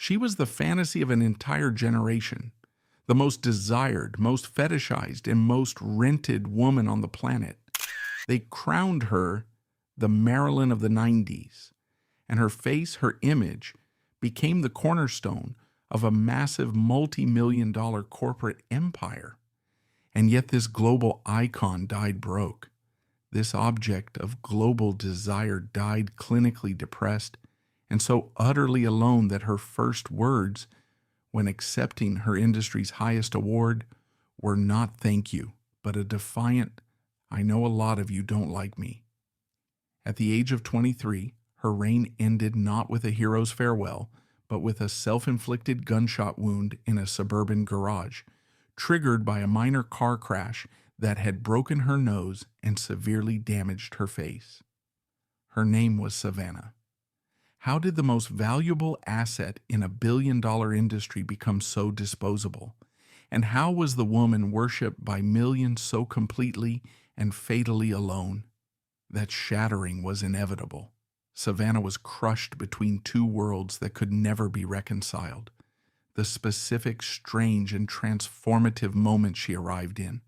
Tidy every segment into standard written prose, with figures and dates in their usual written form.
She was the fantasy of an entire generation, the most desired, most fetishized, and most rented woman on the planet. They crowned her the Marilyn of the 90s, and her face, her image, became the cornerstone of a massive multi-million-dollar corporate empire. And yet this global icon died broke. This object of global desire died clinically depressed and so utterly alone that her first words, when accepting her industry's highest award, were not thank you, but a defiant, I know a lot of you don't like me. At the age of 23, her reign ended not with a hero's farewell, but with a self-inflicted gunshot wound in a suburban garage, triggered by a minor car crash that had broken her nose and severely damaged her face. Her name was Savannah. How did the most valuable asset in a billion-dollar industry become so disposable? And how was the woman worshipped by millions so completely and fatally alone that shattering was inevitable? Savannah was crushed between two worlds that could never be reconciled. The specific, strange, and transformative moment she arrived in,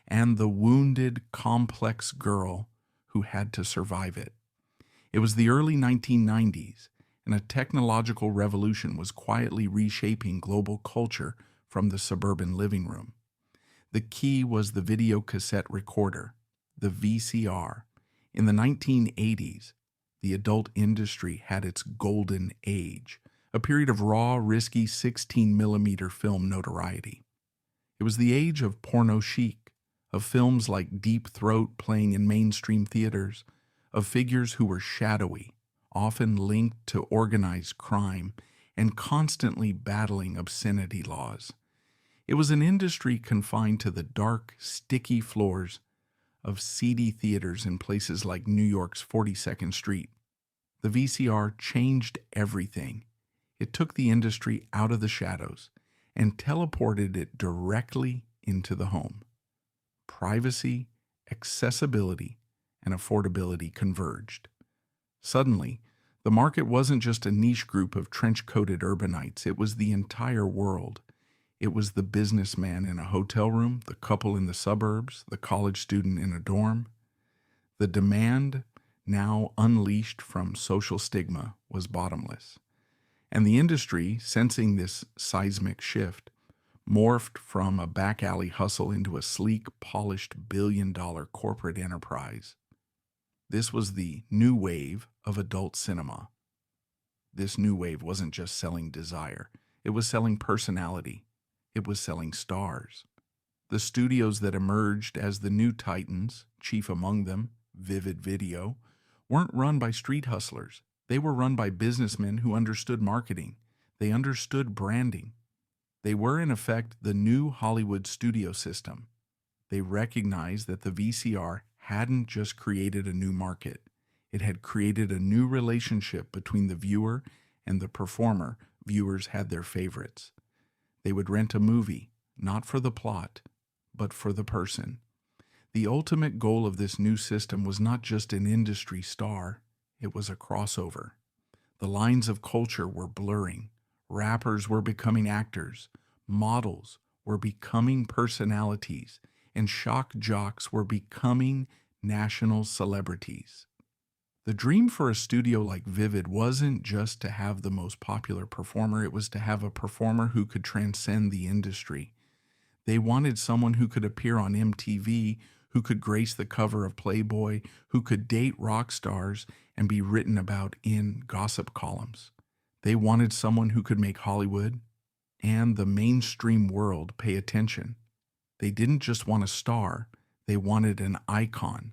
and the wounded, complex girl who had to survive it. It was the early 1990s, and a technological revolution was quietly reshaping global culture from the suburban living room. The key was the video cassette recorder, the VCR. In the 1980s, the adult industry had its golden age, a period of raw, risky 16mm film notoriety. It was the age of porno chic, of films like Deep Throat playing in mainstream theaters, of figures who were shadowy, often linked to organized crime, and constantly battling obscenity laws. It was an industry confined to the dark, sticky floors of seedy theaters in places like New York's 42nd Street. The VCR changed everything. It took the industry out of the shadows and teleported it directly into the home. Privacy, accessibility, and affordability converged. Suddenly, the market wasn't just a niche group of trench-coated urbanites, it was the entire world. It was the businessman in a hotel room, the couple in the suburbs, the college student in a dorm. The demand, now unleashed from social stigma, was bottomless. And the industry, sensing this seismic shift, morphed from a back alley hustle into a sleek, polished billion-dollar corporate enterprise. This was the new wave of adult cinema. This new wave wasn't just selling desire. It was selling personality. It was selling stars. The studios that emerged as the new titans, chief among them, Vivid Video, weren't run by street hustlers. They were run by businessmen who understood marketing. They understood branding. They were, in effect, the new Hollywood studio system. They recognized that the VCR hadn't just created a new market. It had created a new relationship between the viewer and the performer. Viewers had their favorites. They would rent a movie, not for the plot, but for the person. The ultimate goal of this new system was not just an industry star, it was a crossover. The lines of culture were blurring. Rappers were becoming actors, models were becoming personalities, and shock jocks were becoming national celebrities. The dream for a studio like Vivid wasn't just to have the most popular performer, it was to have a performer who could transcend the industry. They wanted someone who could appear on MTV, who could grace the cover of Playboy, who could date rock stars and be written about in gossip columns. They wanted someone who could make Hollywood and the mainstream world pay attention. They didn't just want a star, they wanted an icon.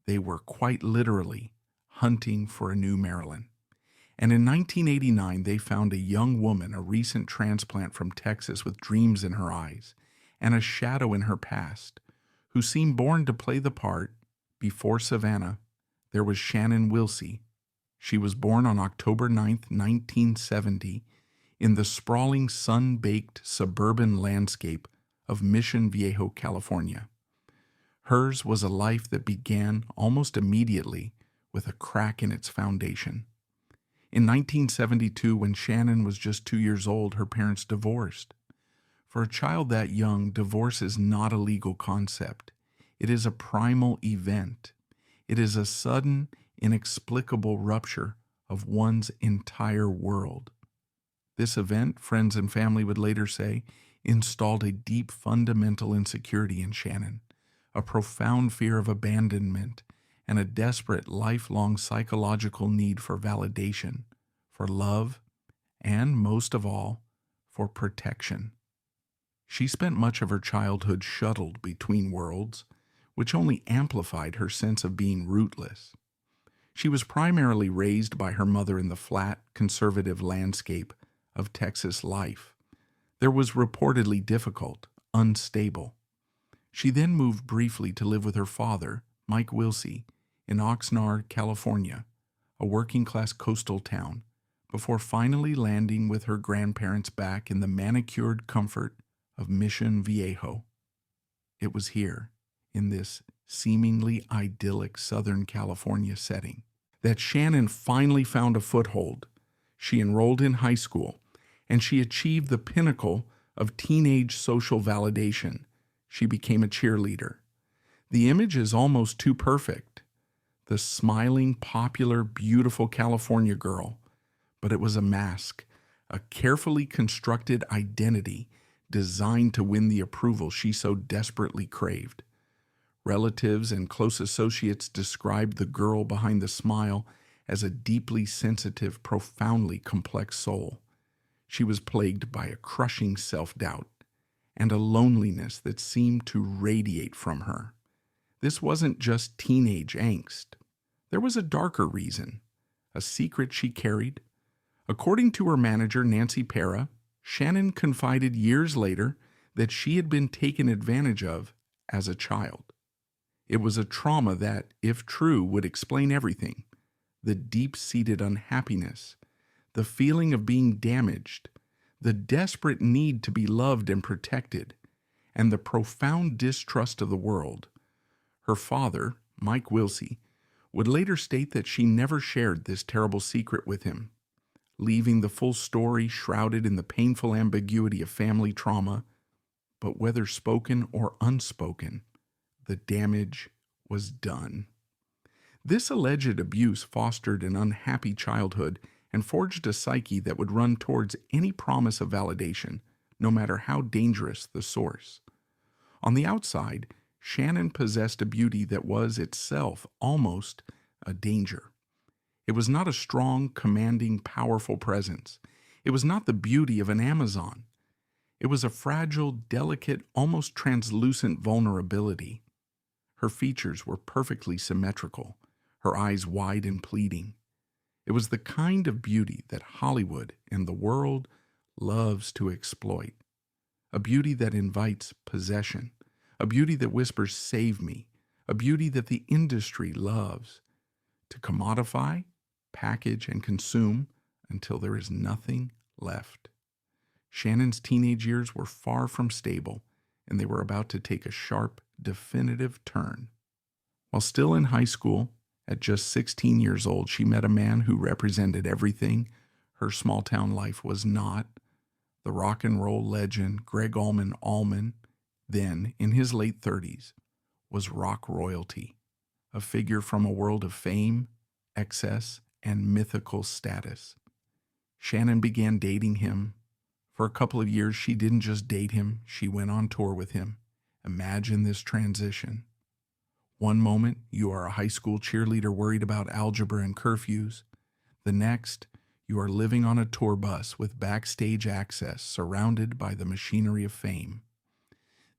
They were quite literally hunting for a new Marilyn. And in 1989, they found a young woman, a recent transplant from Texas with dreams in her eyes and a shadow in her past, who seemed born to play the part. Before Savannah, there was Shannon Wilsey. She was born on October 9th, 1970, in the sprawling, sun-baked suburban landscape of Mission Viejo, California. Hers was a life that began almost immediately with a crack in its foundation. In 1972, when Shannon was just 2 years old, her parents divorced. For a child that young, divorce is not a legal concept. It is a primal event. It is a sudden, inexplicable rupture of one's entire world. This event, friends and family would later say, installed a deep fundamental insecurity in Shannon, a profound fear of abandonment, and a desperate lifelong psychological need for validation, for love, and most of all, for protection. She spent much of her childhood shuttled between worlds, which only amplified her sense of being rootless. She was primarily raised by her mother in the flat, conservative landscape of Texas life. There was reportedly difficult, unstable. She then moved briefly to live with her father, Mike Wilsey, in Oxnard, California, a working-class coastal town, before finally landing with her grandparents back in the manicured comfort of Mission Viejo. It was here, in this seemingly idyllic Southern California setting, that Shannon finally found a foothold. She enrolled in high school, and she achieved the pinnacle of teenage social validation. She became a cheerleader. The image is almost too perfect. The smiling, popular, beautiful California girl. But it was a mask, a carefully constructed identity designed to win the approval she so desperately craved. Relatives and close associates described the girl behind the smile as a deeply sensitive, profoundly complex soul. She was plagued by a crushing self-doubt and a loneliness that seemed to radiate from her. This wasn't just teenage angst. There was a darker reason, a secret she carried. According to her manager, Nancy Pera, Shannon confided years later that she had been taken advantage of as a child. It was a trauma that, if true, would explain everything. The deep-seated unhappiness, the feeling of being damaged, the desperate need to be loved and protected, and the profound distrust of the world. Her father, Mike Wilsey, would later state that she never shared this terrible secret with him, leaving the full story shrouded in the painful ambiguity of family trauma. But whether spoken or unspoken, the damage was done. This alleged abuse fostered an unhappy childhood and forged a psyche that would run towards any promise of validation, no matter how dangerous the source. On the outside, Shannon possessed a beauty that was itself almost a danger. It was not a strong, commanding, powerful presence. It was not the beauty of an Amazon. It was a fragile, delicate, almost translucent vulnerability. Her features were perfectly symmetrical, her eyes wide and pleading. It was the kind of beauty that Hollywood and the world loves to exploit. A beauty that invites possession. A beauty that whispers, "Save me." A beauty that the industry loves to commodify, package, and consume until there is nothing left. Shannon's teenage years were far from stable, and they were about to take a sharp, definitive turn. While still in high school, at just 16 years old, she met a man who represented everything her small-town life was not. The rock and roll legend Gregg Allman, then in his late 30s, was rock royalty, a figure from a world of fame, excess, and mythical status. Shannon began dating him. For a couple of years, she didn't just date him, she went on tour with him. Imagine this transition. One moment, you are a high school cheerleader worried about algebra and curfews. The next, you are living on a tour bus with backstage access, surrounded by the machinery of fame.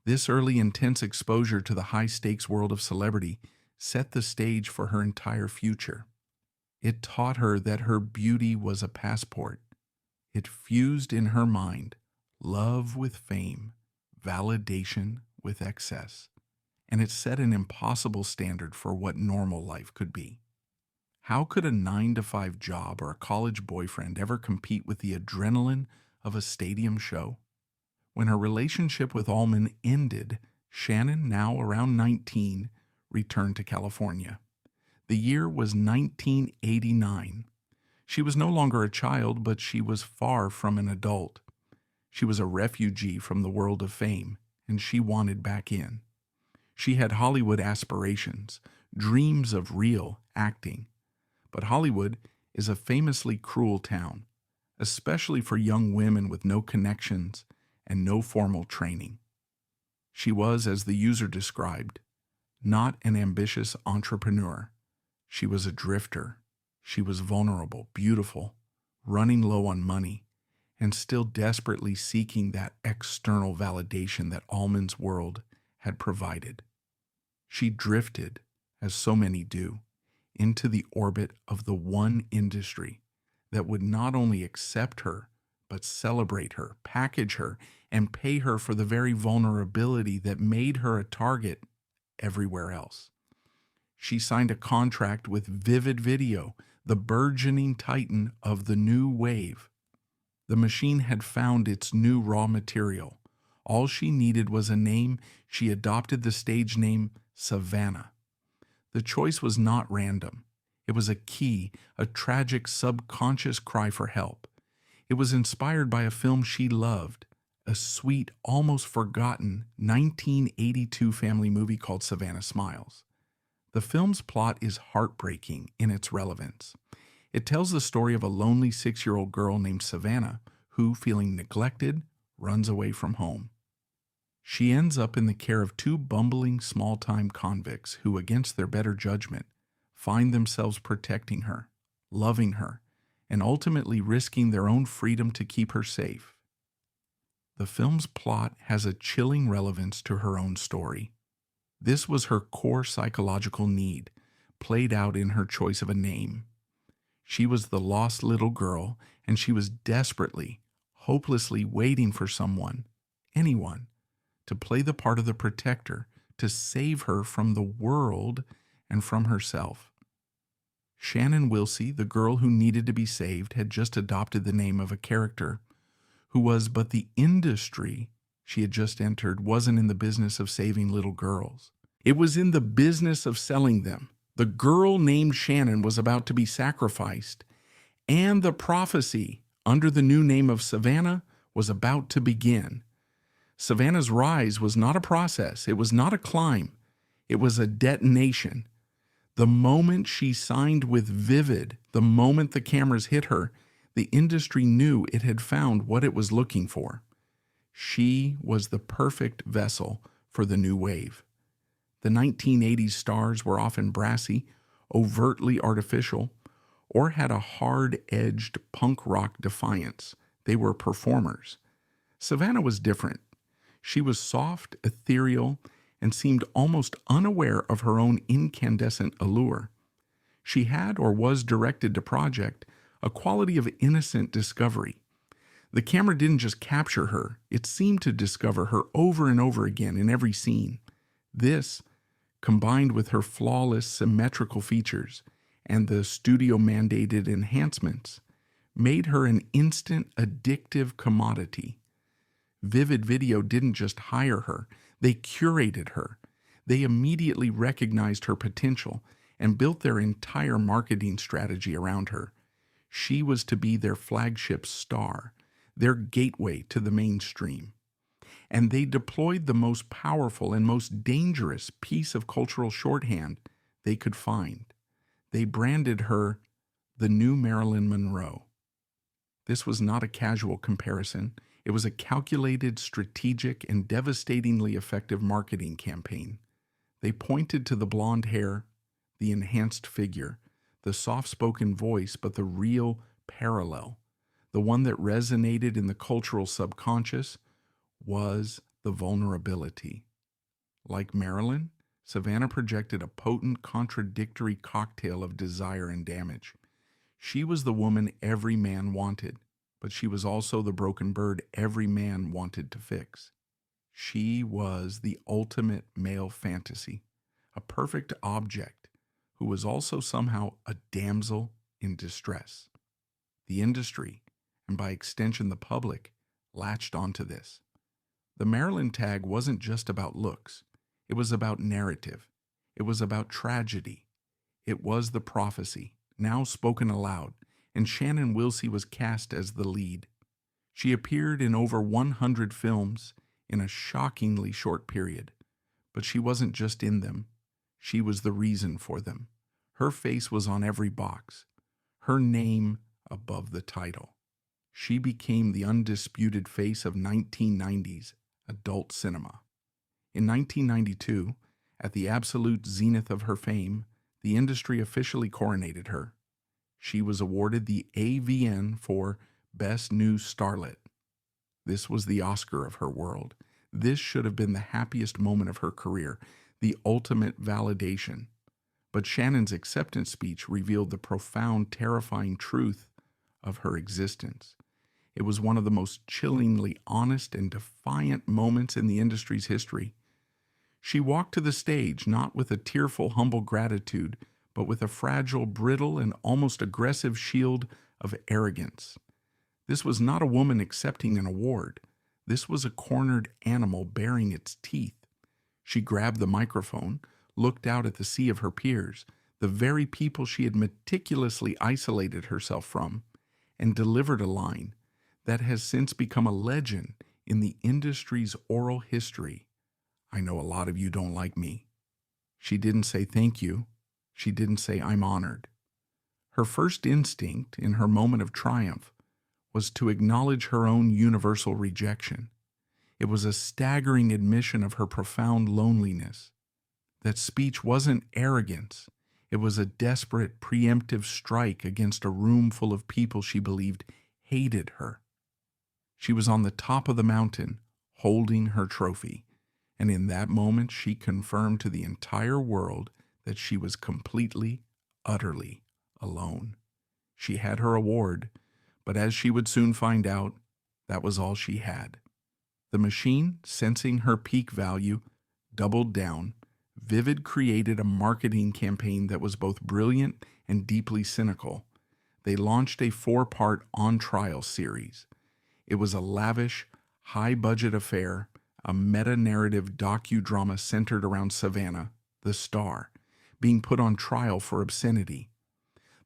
This early intense exposure to the high-stakes world of celebrity set the stage for her entire future. It taught her that her beauty was a passport. It fused in her mind love with fame, validation with excess, and it set an impossible standard for what normal life could be. How could a 9-to-5 job or a college boyfriend ever compete with the adrenaline of a stadium show? When her relationship with Allman ended, Shannon, now around 19, returned to California. The year was 1989. She was no longer a child, but she was far from an adult. She was a refugee from the world of fame, and she wanted back in. She had Hollywood aspirations, dreams of real acting. But Hollywood is a famously cruel town, especially for young women with no connections and no formal training. She was, as the user described, not an ambitious entrepreneur. She was a drifter. She was vulnerable, beautiful, running low on money, and still desperately seeking that external validation that Allman's world had provided. She drifted, as so many do, into the orbit of the one industry that would not only accept her, but celebrate her, package her, and pay her for the very vulnerability that made her a target everywhere else. She signed a contract with Vivid Video, the burgeoning titan of the new wave. The machine had found its new raw material. All she needed was a name. She adopted the stage name Savannah. The choice was not random. It was a key, a tragic subconscious cry for help. It was inspired by a film she loved, a sweet, almost forgotten 1982 family movie called Savannah Smiles. The film's plot is heartbreaking in its relevance. It tells the story of a lonely 6-year-old girl named Savannah who, feeling neglected, runs away from home. She ends up in the care of 2 bumbling small-time convicts who, against their better judgment, find themselves protecting her, loving her, and ultimately risking their own freedom to keep her safe. The film's plot has a chilling relevance to her own story. This was her core psychological need, played out in her choice of a name. She was the lost little girl, and she was desperately, hopelessly waiting for someone, anyone, to play the part of the protector, to save her from the world and from herself. Shannon Wilsey, the girl who needed to be saved, had just adopted the name of a character who was, but the industry she had just entered wasn't in the business of saving little girls. It was in the business of selling them. The girl named Shannon was about to be sacrificed, and the prophecy under the new name of Savannah was about to begin. Savannah's rise was not a process. It was not a climb. It was a detonation. The moment she signed with Vivid, the moment the cameras hit her, the industry knew it had found what it was looking for. She was the perfect vessel for the new wave. The 1980s stars were often brassy, overtly artificial, or had a hard-edged punk rock defiance. They were performers. Savannah was different. She was soft, ethereal, and seemed almost unaware of her own incandescent allure. She had, or was directed to project, a quality of innocent discovery. The camera didn't just capture her, it seemed to discover her over and over again in every scene. This, combined with her flawless, symmetrical features and the studio-mandated enhancements, made her an instant, addictive commodity. Vivid Video didn't just hire her, they curated her. They immediately recognized her potential and built their entire marketing strategy around her. She was to be their flagship star, their gateway to the mainstream. And they deployed the most powerful and most dangerous piece of cultural shorthand they could find. They branded her the new Marilyn Monroe. This was not a casual comparison. It was a calculated, strategic, and devastatingly effective marketing campaign. They pointed to the blonde hair, the enhanced figure, the soft-spoken voice, but the real parallel, the one that resonated in the cultural subconscious, was the vulnerability. Like Marilyn, Savannah projected a potent, contradictory cocktail of desire and damage. She was the woman every man wanted, but she was also the broken bird every man wanted to fix. She was the ultimate male fantasy, a perfect object who was also somehow a damsel in distress. The industry, and by extension the public, latched onto this. The Marilyn tag wasn't just about looks. It was about narrative. It was about tragedy. It was the prophecy, now spoken aloud, and Shannon Wilsey was cast as the lead. She appeared in over 100 films in a shockingly short period, but she wasn't just in them. She was the reason for them. Her face was on every box, her name above the title. She became the undisputed face of 1990s adult cinema. In 1992, at the absolute zenith of her fame, the industry officially coronated her. She was awarded the AVN for Best New Starlet. This was the Oscar of her world. This should have been the happiest moment of her career, the ultimate validation. But Shannon's acceptance speech revealed the profound, terrifying truth of her existence. It was one of the most chillingly honest and defiant moments in the industry's history. She walked to the stage not with a tearful, humble gratitude, but with a fragile, brittle, and almost aggressive shield of arrogance. This was not a woman accepting an award. This was a cornered animal baring its teeth. She grabbed the microphone, looked out at the sea of her peers, the very people she had meticulously isolated herself from, and delivered a line that has since become a legend in the industry's oral history. I know a lot of you don't like me. She didn't say thank you. She didn't say I'm honored. Her first instinct in her moment of triumph was to acknowledge her own universal rejection. It was a staggering admission of her profound loneliness. That speech wasn't arrogance. It was a desperate, preemptive strike against a room full of people she believed hated her. She was on the top of the mountain, holding her trophy, and in that moment she confirmed to the entire world that she was completely, utterly alone. She had her award, but as she would soon find out, that was all she had. The machine, sensing her peak value, doubled down. Vivid created a marketing campaign that was both brilliant and deeply cynical. They launched a 4-part on-trial series. It was a lavish, high-budget affair, a meta-narrative docudrama centered around Savannah, the star, being put on trial for obscenity.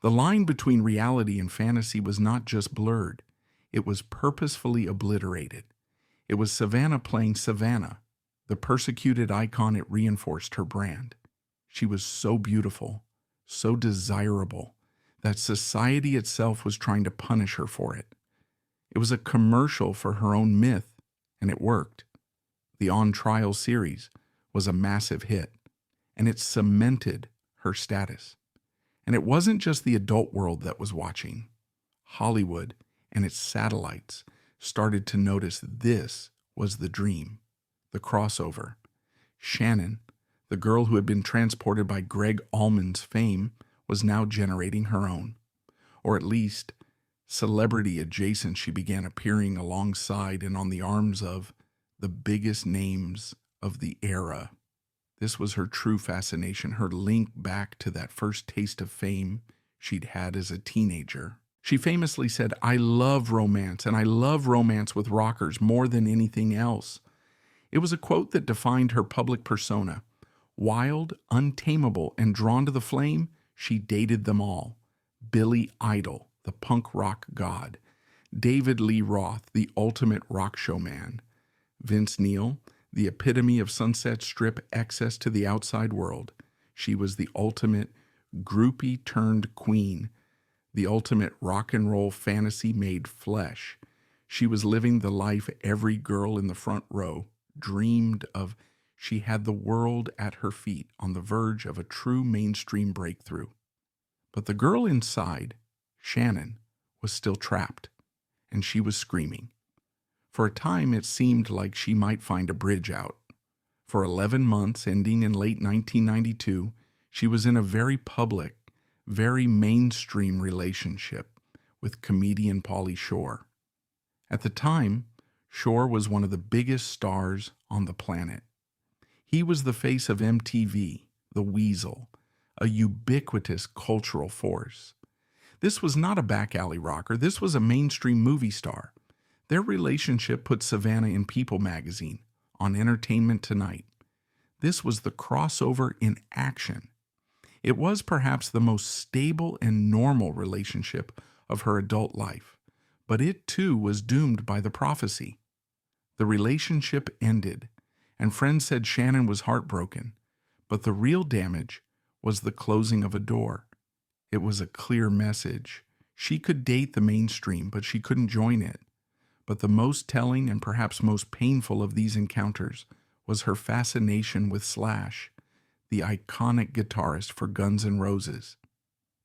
The line between reality and fantasy was not just blurred, it was purposefully obliterated. It was Savannah playing Savannah, the persecuted icon. It reinforced her brand. She was so beautiful, so desirable, that society itself was trying to punish her for it. It was a commercial for her own myth, and it worked. The on-trial series was a massive hit, and it cemented her status. And it wasn't just the adult world that was watching. Hollywood and its satellites started to notice this was the dream, the crossover. Shannon, the girl who had been transported by Gregg Allman's fame, was now generating her own. Or at least, celebrity adjacent, she began appearing alongside and on the arms of the biggest names of the era. This was her true fascination, her link back to that first taste of fame she'd had as a teenager. She famously said, "I love romance, and I love romance with rockers more than anything else." It was a quote that defined her public persona. Wild, untamable, and drawn to the flame, she dated them all. Billy Idol, the punk rock god. David Lee Roth, the ultimate rock show man. Vince Neil, the epitome of Sunset Strip access to the outside world. She was the ultimate groupie turned queen, the ultimate rock and roll fantasy made flesh. She was living the life every girl in the front row dreamed of. She had the world at her feet, on the verge of a true mainstream breakthrough. But the girl inside, Shannon, was still trapped, and she was screaming. For a time, it seemed like she might find a bridge out. For 11 months, ending in late 1992, she was in a very public, very mainstream relationship with comedian Pauly Shore. At the time, Shore was one of the biggest stars on the planet. He was the face of MTV, the Weasel, a ubiquitous cultural force. This was not a back alley rocker. This was a mainstream movie star. Their relationship put Savannah in People magazine, on Entertainment Tonight. This was the crossover in action. It was perhaps the most stable and normal relationship of her adult life, but it too was doomed by the prophecy. The relationship ended, and friends said Shannon was heartbroken, but the real damage was the closing of a door. It was a clear message. She could date the mainstream, but she couldn't join it. But the most telling and perhaps most painful of these encounters was her fascination with Slash, the iconic guitarist for Guns N' Roses.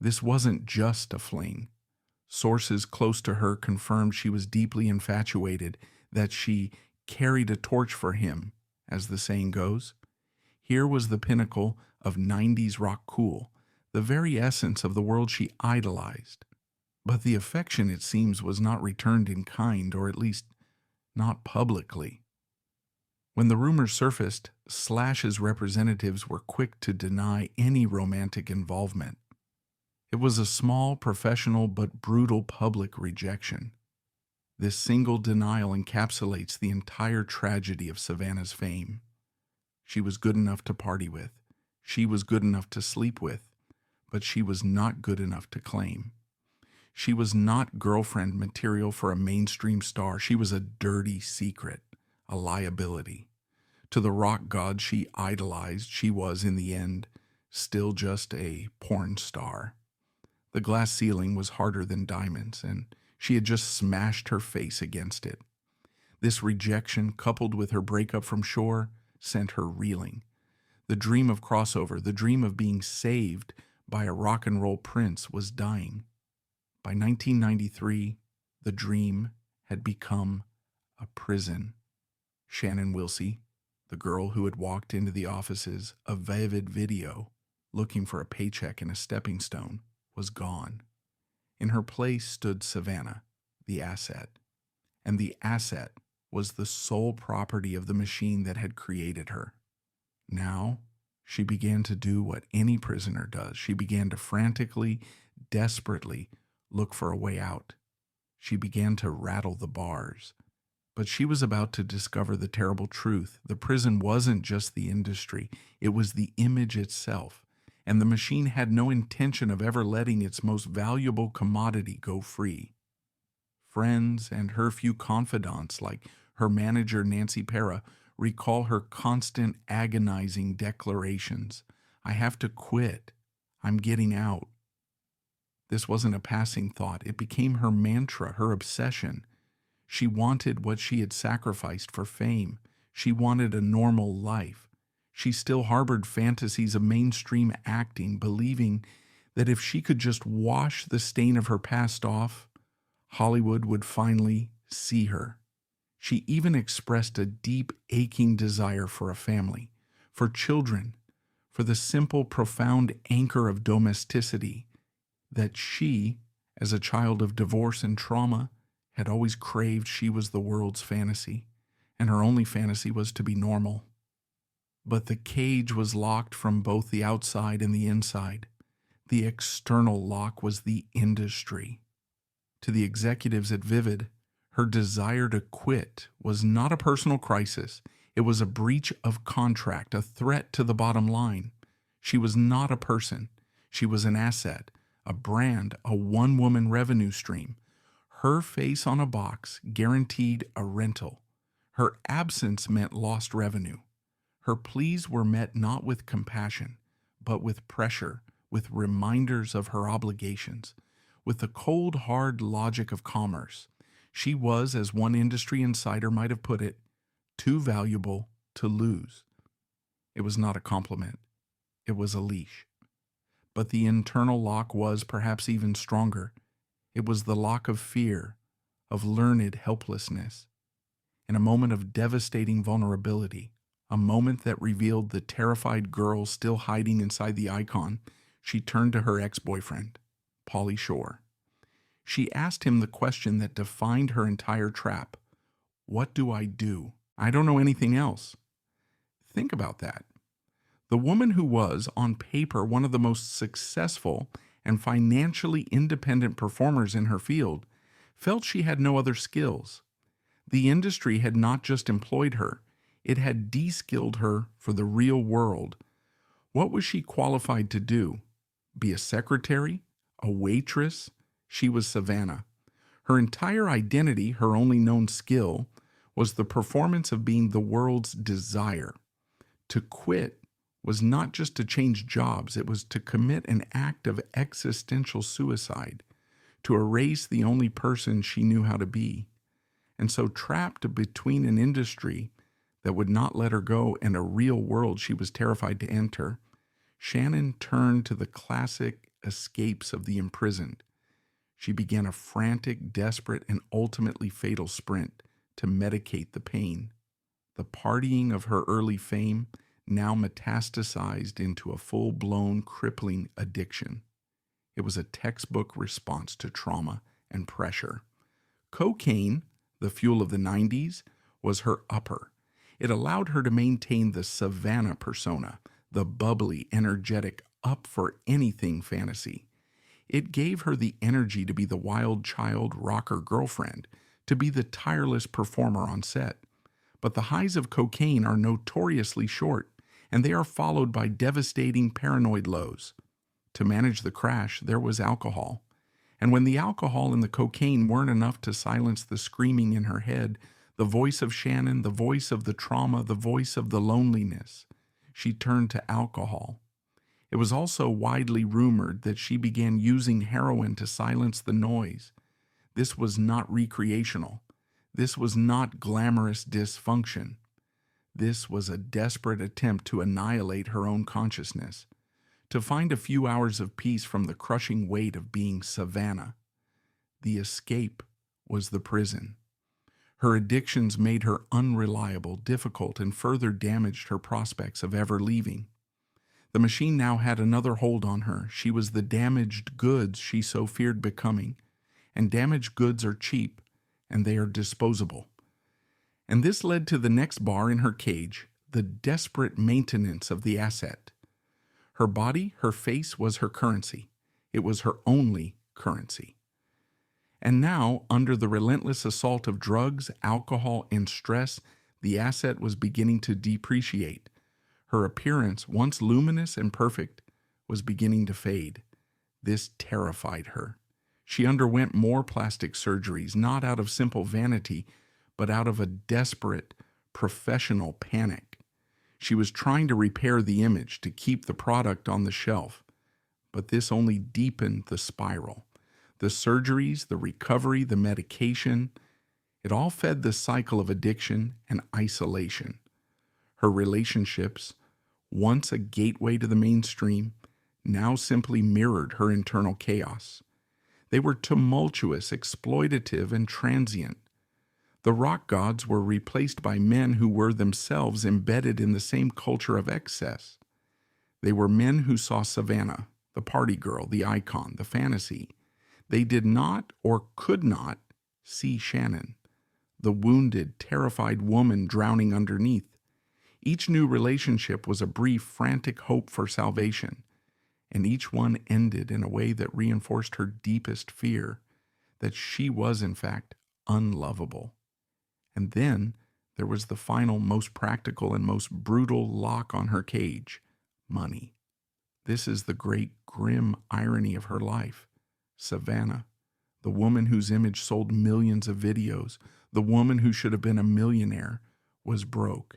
This wasn't just a fling. Sources close to her confirmed she was deeply infatuated, that she carried a torch for him, as the saying goes. Here was the pinnacle of 90s rock cool, the very essence of the world she idolized. But the affection, it seems, was not returned in kind, or at least not publicly. When the rumors surfaced, Slash's representatives were quick to deny any romantic involvement. It was a small, professional, but brutal public rejection. This single denial encapsulates the entire tragedy of Savannah's fame. She was good enough to party with. She was good enough to sleep with. But she was not good enough to claim. She was not girlfriend material for a mainstream star. She was a dirty secret, a liability. To the rock gods she idolized, she was, in the end, still just a porn star. The glass ceiling was harder than diamonds, and she had just smashed her face against it. This rejection, coupled with her breakup from Shore, sent her reeling. The dream of crossover, the dream of being saved by a rock and roll prince, was dying. By 1993, the dream had become a prison. Shannon Wilsey, the girl who had walked into the offices of Vivid Video looking for a paycheck and a stepping stone, was gone. In her place stood Savannah, the asset. And the asset was the sole property of the machine that had created her. Now, she began to do what any prisoner does. She began to frantically, desperately look for a way out. She began to rattle the bars. But she was about to discover the terrible truth. The prison wasn't just the industry. It was the image itself. And the machine had no intention of ever letting its most valuable commodity go free. Friends and her few confidants, like her manager Nancy Pera, recall her constant agonizing declarations. I have to quit. I'm getting out. This wasn't a passing thought. It became her mantra, her obsession. She wanted what she had sacrificed for fame. She wanted a normal life. She still harbored fantasies of mainstream acting, believing that if she could just wash the stain of her past off, Hollywood would finally see her. She even expressed a deep, aching desire for a family, for children, for the simple, profound anchor of domesticity that she, as a child of divorce and trauma, had always craved. She was the world's fantasy, and her only fantasy was to be normal. But the cage was locked from both the outside and the inside. The external lock was the industry. To the executives at Vivid, her desire to quit was not a personal crisis. It was a breach of contract, a threat to the bottom line. She was not a person. She was an asset, a brand, a one-woman revenue stream. Her face on a box guaranteed a rental. Her absence meant lost revenue. Her pleas were met not with compassion, but with pressure, with reminders of her obligations, with the cold, hard logic of commerce. She was, as one industry insider might have put it, too valuable to lose. It was not a compliment. It was a leash. But the internal lock was perhaps even stronger. It was the lock of fear, of learned helplessness. In a moment of devastating vulnerability, a moment that revealed the terrified girl still hiding inside the icon, she turned to her ex-boyfriend, Pauly Shore. She asked him the question that defined her entire trap. What do I do? I don't know anything else. Think about that. The woman who was, on paper, one of the most successful and financially independent performers in her field, felt she had no other skills. The industry had not just employed her, it had de-skilled her for the real world. What was she qualified to do? Be a secretary? A waitress? She was Savannah. Her entire identity, her only known skill, was the performance of being the world's desire. To quit was not just to change jobs, it was to commit an act of existential suicide, to erase the only person she knew how to be. And so, trapped between an industry that would not let her go and a real world she was terrified to enter, Shannon turned to the classic escapes of the imprisoned. She began a frantic, desperate, and ultimately fatal sprint to medicate the pain. The partying of her early fame now metastasized into a full-blown, crippling addiction. It was a textbook response to trauma and pressure. Cocaine, the fuel of the 90s, was her upper. It allowed her to maintain the Savannah persona, the bubbly, energetic, up-for-anything fantasy. It gave her the energy to be the wild child rocker girlfriend, to be the tireless performer on set. But the highs of cocaine are notoriously short, and they are followed by devastating paranoid lows. To manage the crash, there was alcohol. And when the alcohol and the cocaine weren't enough to silence the screaming in her head, the voice of Shannon, the voice of the trauma, the voice of the loneliness, she turned to alcohol. It was also widely rumored that she began using heroin to silence the noise. This was not recreational. This was not glamorous dysfunction. This was a desperate attempt to annihilate her own consciousness, to find a few hours of peace from the crushing weight of being Savannah. The escape was the prison. Her addictions made her unreliable, difficult, and further damaged her prospects of ever leaving. The machine now had another hold on her. She was the damaged goods she so feared becoming. And damaged goods are cheap, and they are disposable. And this led to the next bar in her cage, the desperate maintenance of the asset. Her body, her face was her currency. It was her only currency. And now, under the relentless assault of drugs, alcohol, and stress, the asset was beginning to depreciate. Her appearance, once luminous and perfect, was beginning to fade. This terrified her. She underwent more plastic surgeries, not out of simple vanity, but out of a desperate, professional panic. She was trying to repair the image, to keep the product on the shelf. But this only deepened the spiral. The surgeries, the recovery, the medication, it all fed the cycle of addiction and isolation. Her relationships, once a gateway to the mainstream, now simply mirrored her internal chaos. They were tumultuous, exploitative, and transient. The rock gods were replaced by men who were themselves embedded in the same culture of excess. They were men who saw Savannah, the party girl, the icon, the fantasy. They did not or could not see Shannon, the wounded, terrified woman drowning underneath. Each new relationship was a brief, frantic hope for salvation, and each one ended in a way that reinforced her deepest fear, that she was, in fact, unlovable. And then there was the final, most practical, and most brutal lock on her cage: money. This is the great, grim irony of her life. Savannah, the woman whose image sold millions of videos, the woman who should have been a millionaire, was broke.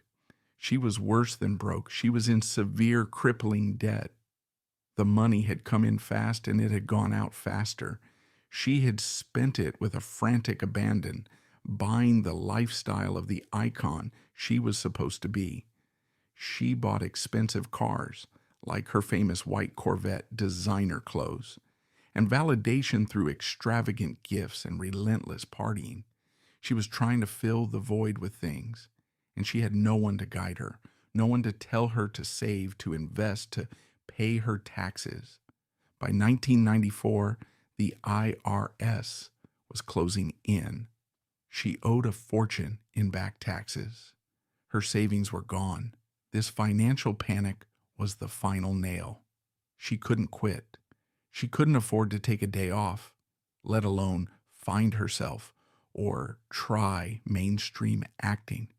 She was worse than broke. She was in severe, crippling debt. The money had come in fast and it had gone out faster. She had spent it with a frantic abandon, buying the lifestyle of the icon she was supposed to be. She bought expensive cars, like her famous white Corvette, designer clothes, and validation through extravagant gifts and relentless partying. She was trying to fill the void with things, and she had no one to guide her, no one to tell her to save, to invest, to pay her taxes. By 1994, the IRS was closing in. She owed a fortune in back taxes. Her savings were gone. This financial panic was the final nail. She couldn't quit. She couldn't afford to take a day off, let alone find herself or try mainstream acting.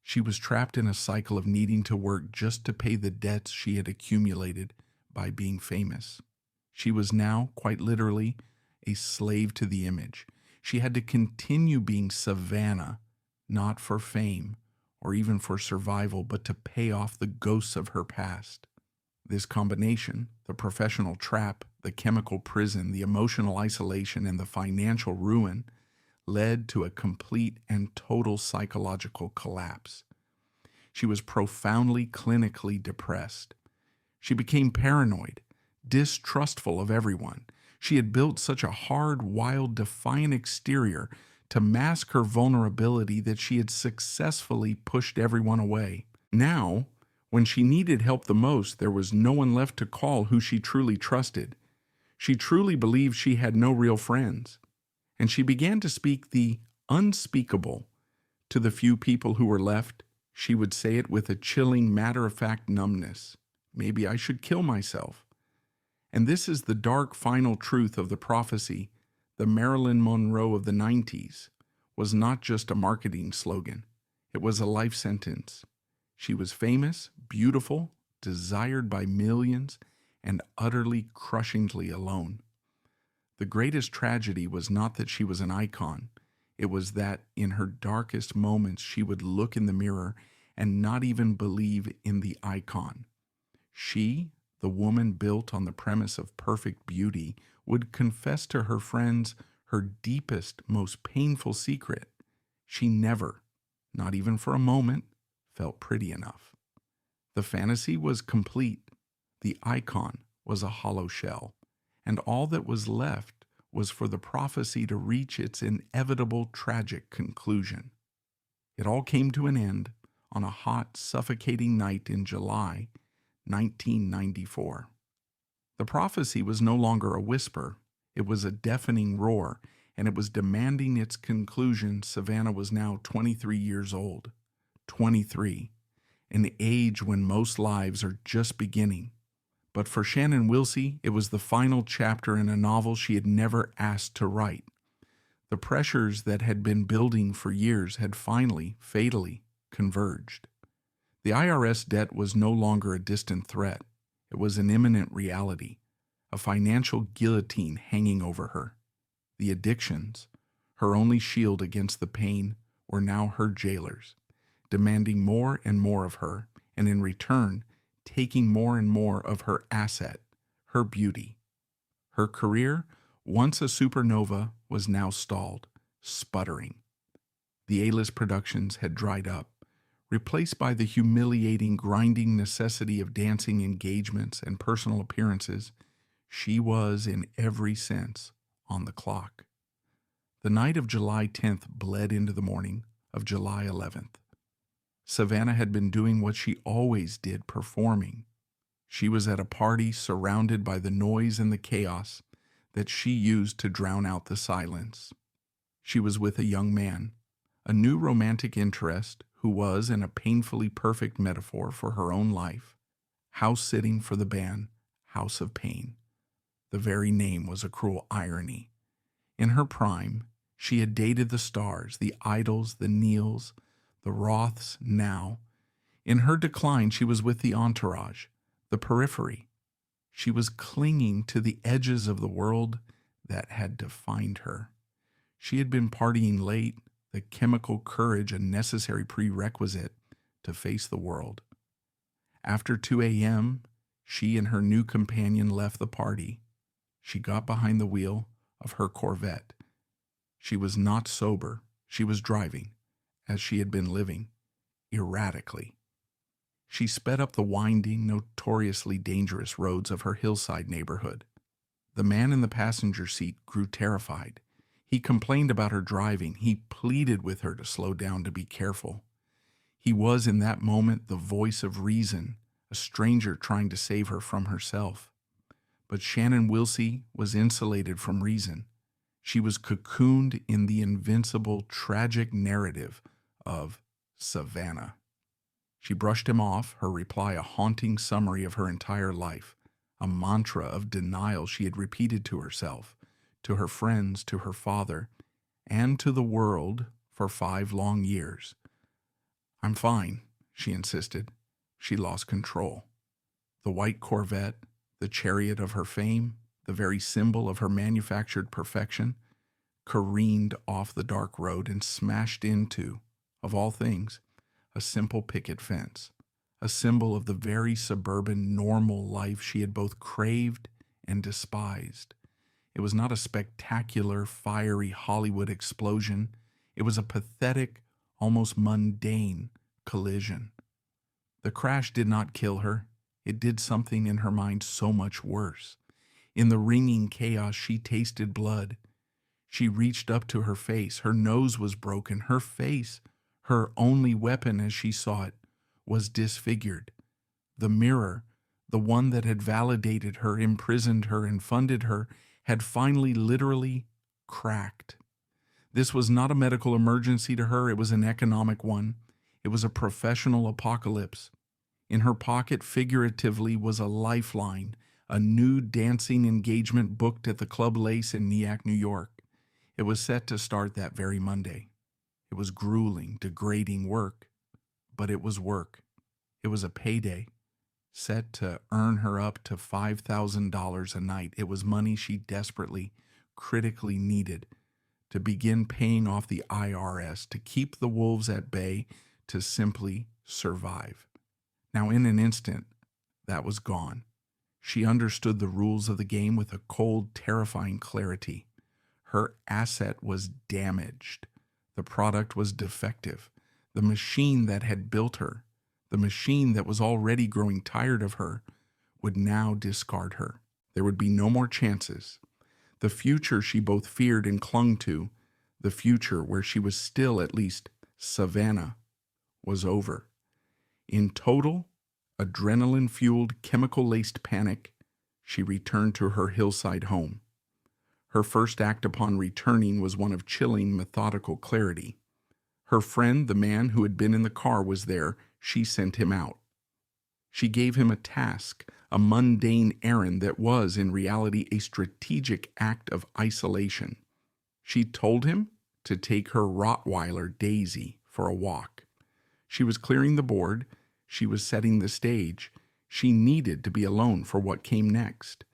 She was trapped in a cycle of needing to work just to pay the debts she had accumulated by being famous. She was now, quite literally, a slave to the image. She had to continue being Savannah, not for fame or even for survival, but to pay off the ghosts of her past. This combination, the professional trap, the chemical prison, the emotional isolation, and the financial ruin, led to a complete and total psychological collapse. She was profoundly clinically depressed. She became paranoid, distrustful of everyone. She had built such a hard, wild, defiant exterior to mask her vulnerability that she had successfully pushed everyone away. Now, when she needed help the most, there was no one left to call who she truly trusted. She truly believed she had no real friends. And she began to speak the unspeakable to the few people who were left. She would say it with a chilling, matter-of-fact numbness. Maybe I should kill myself. And this is the dark final truth of the prophecy. The Marilyn Monroe of the 90s was not just a marketing slogan. It was a life sentence. She was famous, beautiful, desired by millions, and utterly, crushingly alone. The greatest tragedy was not that she was an icon. It was that in her darkest moments she would look in the mirror and not even believe in the icon. She, the woman built on the premise of perfect beauty, would confess to her friends her deepest, most painful secret. She never, not even for a moment, felt pretty enough. The fantasy was complete. The icon was a hollow shell, and all that was left was for the prophecy to reach its inevitable tragic conclusion. It all came to an end on a hot, suffocating night in July 1994. The prophecy was no longer a whisper. It was a deafening roar, and it was demanding its conclusion. Savannah was now 23 years old. 23, an age when most lives are just beginning. But for Shannon Wilsey, it was the final chapter in a novel she had never asked to write. The pressures that had been building for years had finally, fatally, converged. The IRS debt was no longer a distant threat. It was an imminent reality, a financial guillotine hanging over her. The addictions, her only shield against the pain, were now her jailers, demanding more and more of her, and in return, taking more and more of her asset, her beauty. Her career, once a supernova, was now stalled, sputtering. The A-list productions had dried up, replaced by the humiliating, grinding necessity of dancing engagements and personal appearances. She was, in every sense, on the clock. The night of July 10th bled into the morning of July 11th. Savannah had been doing what she always did, performing. She was at a party surrounded by the noise and the chaos that she used to drown out the silence. She was with a young man, a new romantic interest who was, in a painfully perfect metaphor for her own life, house-sitting for the band House of Pain. The very name was a cruel irony. In her prime, she had dated the stars, the Idols, the Neils, the Roths. Now, in her decline, she was with the entourage, the periphery. She was clinging to the edges of the world that had defined her. She had been partying late, the chemical courage a necessary prerequisite to face the world. After 2 a.m., she and her new companion left the party. She got behind the wheel of her Corvette. She was not sober. She was driving, as she had been living, erratically. She sped up the winding, notoriously dangerous roads of her hillside neighborhood. The man in the passenger seat grew terrified. He complained about her driving. He pleaded with her to slow down, to be careful. He was, in that moment, the voice of reason, a stranger trying to save her from herself. But Shannon Wilsey was insulated from reason. She was cocooned in the invincible, tragic narrative of Savannah. She brushed him off, her reply a haunting summary of her entire life, a mantra of denial she had repeated to herself, to her friends, to her father, and to the world for 5 long years. "I'm fine," she insisted. She lost control. The white Corvette, the chariot of her fame, the very symbol of her manufactured perfection, careened off the dark road and smashed into, of all things, a simple picket fence, a symbol of the very suburban, normal life she had both craved and despised. It was not a spectacular, fiery Hollywood explosion. It was a pathetic, almost mundane collision. The crash did not kill her. It did something in her mind so much worse. In the ringing chaos, she tasted blood. She reached up to her face. Her nose was broken. Her face, her only weapon as she saw it, was disfigured. The mirror, the one that had validated her, imprisoned her, and funded her, had finally literally cracked. This was not a medical emergency to her. It was an economic one. It was a professional apocalypse. In her pocket, figuratively, was a lifeline, a new dancing engagement booked at the Club Lace in Nyack, New York. It was set to start that very Monday. It was grueling, degrading work, but it was work. It was a payday, set to earn her up to $5,000 a night. It was money she desperately, critically needed to begin paying off the IRS, to keep the wolves at bay, to simply survive. Now, in an instant, that was gone. She understood the rules of the game with a cold, terrifying clarity. Her asset was damaged. The product was defective. The machine that had built her, the machine that was already growing tired of her, would now discard her. There would be no more chances. The future she both feared and clung to, the future where she was still at least Savannah, was over. In total, adrenaline-fueled, chemical-laced panic, she returned to her hillside home. Her first act upon returning was one of chilling, methodical clarity. Her friend, the man who had been in the car, was there. She sent him out. She gave him a task, a mundane errand that was, in reality, a strategic act of isolation. She told him to take her Rottweiler, Daisy, for a walk. She was clearing the board. She was setting the stage. She needed to be alone for what came next.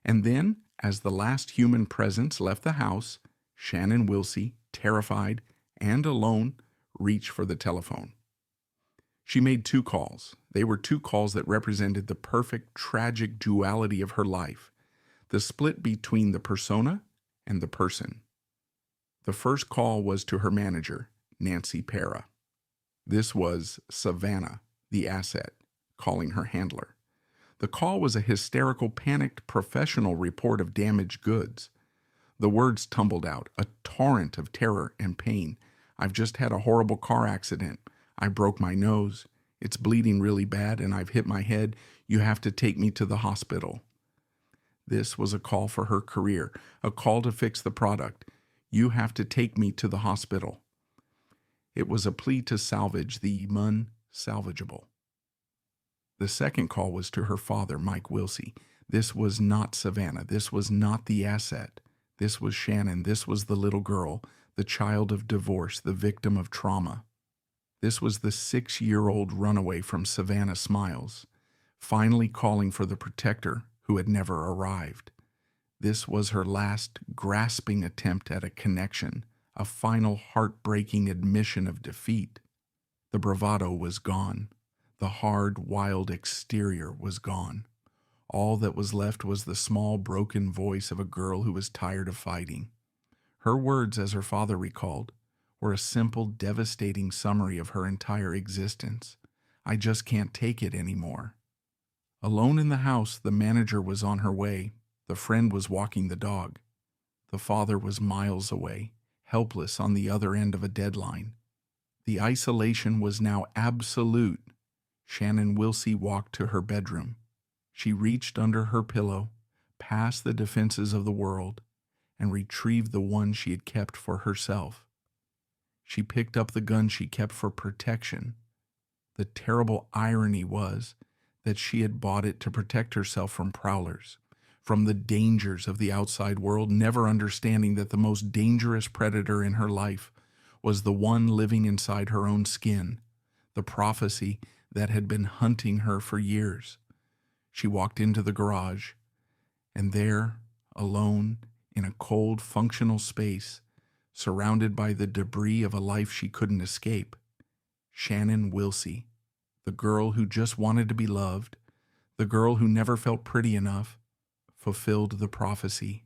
And then, as the last human presence left the house, Shannon Wilsey, terrified and alone, reached for the telephone. She made 2 calls. They were 2 calls that represented the perfect, tragic duality of her life, the split between the persona and the person. The first call was to her manager, Nancy Para. This was Savannah, the asset, calling her handler. The call was a hysterical, panicked, professional report of damaged goods. The words tumbled out, a torrent of terror and pain. "I've just had a horrible car accident. I broke my nose. It's bleeding really bad, and I've hit my head. You have to take me to the hospital." This was a call for her career, a call to fix the product. "You have to take me to the hospital." It was a plea to salvage the unsalvageable. The second call was to her father, Mike Wilsey. This was not Savannah. This was not the asset. This was Shannon. This was the little girl, the child of divorce, the victim of trauma. This was the 6-year-old runaway from Savannah Smiles, finally calling for the protector who had never arrived. This was her last grasping attempt at a connection, a final heartbreaking admission of defeat. The bravado was gone. The hard, wild exterior was gone. All that was left was the small, broken voice of a girl who was tired of fighting. Her words, as her father recalled, were a simple, devastating summary of her entire existence. "I just can't take it anymore." Alone in the house, the manager was on her way. The friend was walking the dog. The father was miles away, helpless on the other end of a deadline. The isolation was now absolute. Shannon Wilsey walked to her bedroom. She reached under her pillow, past the defenses of the world, and retrieved the one she had kept for herself. She picked up the gun she kept for protection. The terrible irony was that she had bought it to protect herself from prowlers, from the dangers of the outside world, never understanding that the most dangerous predator in her life was the one living inside her own skin, the prophecy that had been hunting her for years. She walked into the garage, and there, alone in a cold, functional space, surrounded by the debris of a life she couldn't escape. Shannon Wilsey, the girl who just wanted to be loved, the girl who never felt pretty enough, fulfilled the prophecy.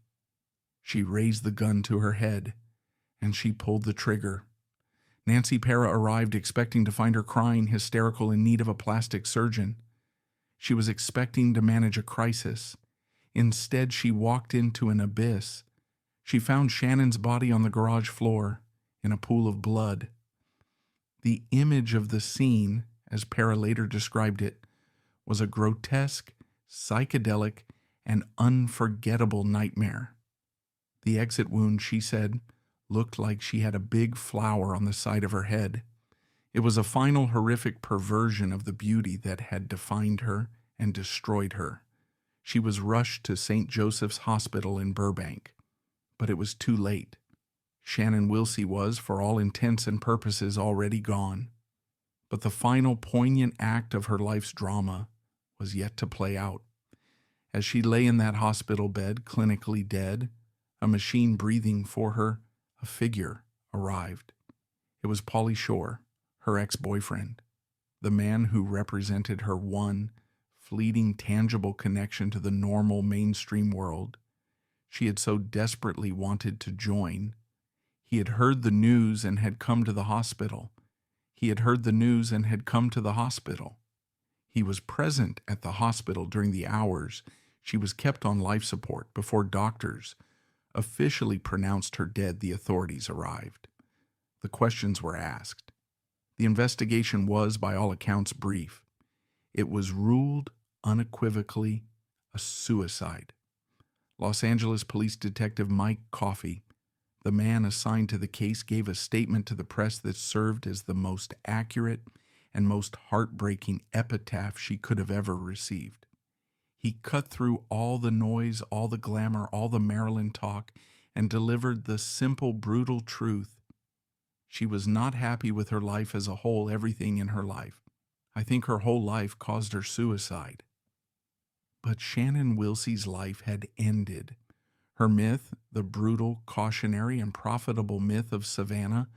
She raised the gun to her head, and she pulled the trigger. Nancy Para arrived expecting to find her crying, hysterical, in need of a plastic surgeon. She was expecting to manage a crisis. Instead, she walked into an abyss. She found Shannon's body on the garage floor in a pool of blood. The image of the scene, as Para later described it, was a grotesque, psychedelic, and unforgettable nightmare. The exit wound, she said, looked like she had a big flower on the side of her head. It was a final horrific perversion of the beauty that had defined her and destroyed her. She was rushed to St. Joseph's Hospital in Burbank. But it was too late. Shannon Wilsey was, for all intents and purposes, already gone. But the final poignant act of her life's drama was yet to play out. As she lay in that hospital bed, clinically dead, a machine breathing for her, a figure arrived. It was Pauly Shore, her ex-boyfriend, the man who represented her one fleeting, tangible connection to the normal mainstream world she had so desperately wanted to join. He had heard the news and had come to the hospital. He had heard the news and had come to the hospital. He was present at the hospital during the hours she was kept on life support before doctors officially pronounced her dead. The authorities arrived. The questions were asked. The investigation was, by all accounts, brief. It was ruled unequivocally a suicide. Los Angeles Police Detective Mike Coffey, the man assigned to the case, gave a statement to the press that served as the most accurate and most heartbreaking epitaph she could have ever received. He cut through all the noise, all the glamour, all the Marilyn talk, and delivered the simple, brutal truth. She was not happy with her life as a whole, everything in her life. I think her whole life caused her suicide. But Shannon Wilsey's life had ended. Her myth, the brutal, cautionary, and profitable myth of Savannah,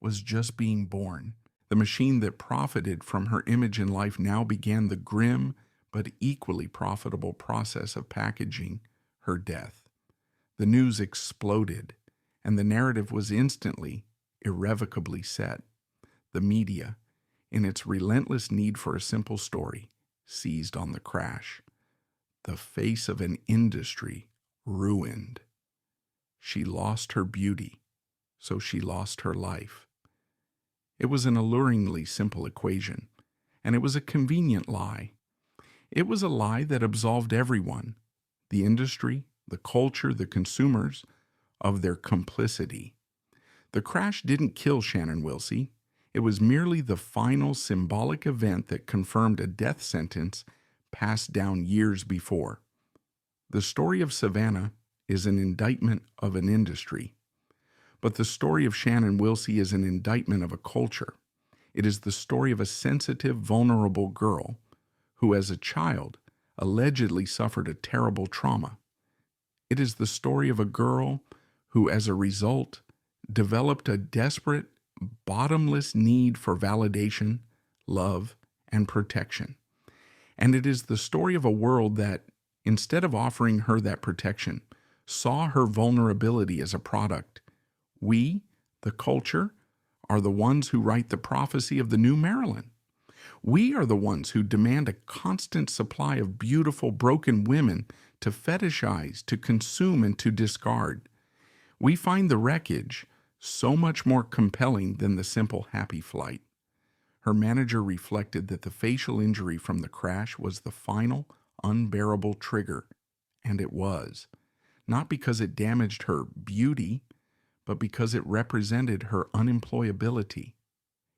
was just being born. The machine that profited from her image in life now began the grim but equally profitable process of packaging her death. The news exploded, and the narrative was instantly, irrevocably set. The media, in its relentless need for a simple story, seized on the crash. The face of an industry ruined. She lost her beauty, so she lost her life. It was an alluringly simple equation, and it was a convenient lie. It was a lie that absolved everyone, the industry, the culture, the consumers, of their complicity. The crash didn't kill Shannon Wilsey. It was merely the final symbolic event that confirmed a death sentence passed down years before. The story of Savannah is an indictment of an industry, but the story of Shannon Wilsey is an indictment of a culture. It is the story of a sensitive, vulnerable girl who, as a child, allegedly suffered a terrible trauma. It is the story of a girl who, as a result, developed a desperate, bottomless need for validation, love, and protection. And it is the story of a world that, instead of offering her that protection, saw her vulnerability as a product. We, the culture, are the ones who write the prophecy of the new Marilyn. We are the ones who demand a constant supply of beautiful, broken women to fetishize, to consume, and to discard. We find the wreckage so much more compelling than the simple happy flight. Her manager reflected that the facial injury from the crash was the final, unbearable trigger, and it was. Not because it damaged her beauty, but because it represented her unemployability.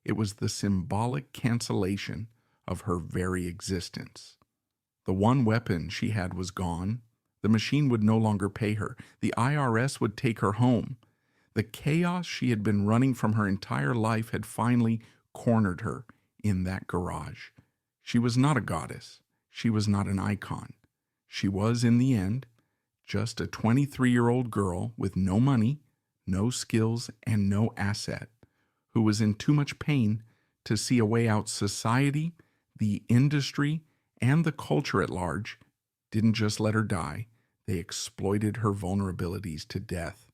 It was the symbolic cancellation of her very existence. The one weapon she had was gone. The machine would no longer pay her. The IRS would take her home. The chaos she had been running from her entire life had finally cornered her in that garage. She was not a goddess. She was not an icon. She was, in the end, Just a 23-year-old girl with no money, no skills, and no asset, who was in too much pain to see a way out. Society, the industry, and the culture at large didn't just let her die, they exploited her vulnerabilities to death.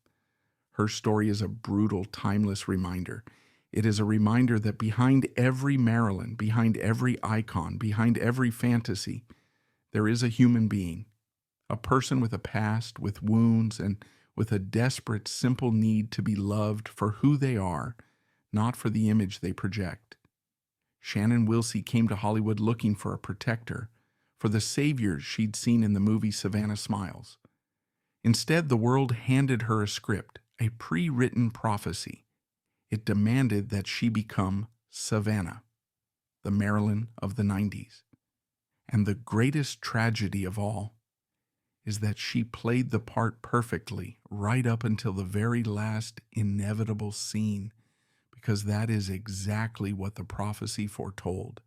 Her story is a brutal, timeless reminder. It is a reminder that behind every Marilyn, behind every icon, behind every fantasy, there is a human being, a person with a past, with wounds, and with a desperate, simple need to be loved for who they are, not for the image they project. Shannon Wilsey came to Hollywood looking for a protector, for the savior she'd seen in the movie Savannah Smiles. Instead, the world handed her a script, a pre-written prophecy. It demanded that she become Savannah, the Marilyn of the 90s. And the greatest tragedy of all is that she played the part perfectly right up until the very last inevitable scene, because that is exactly what the prophecy foretold.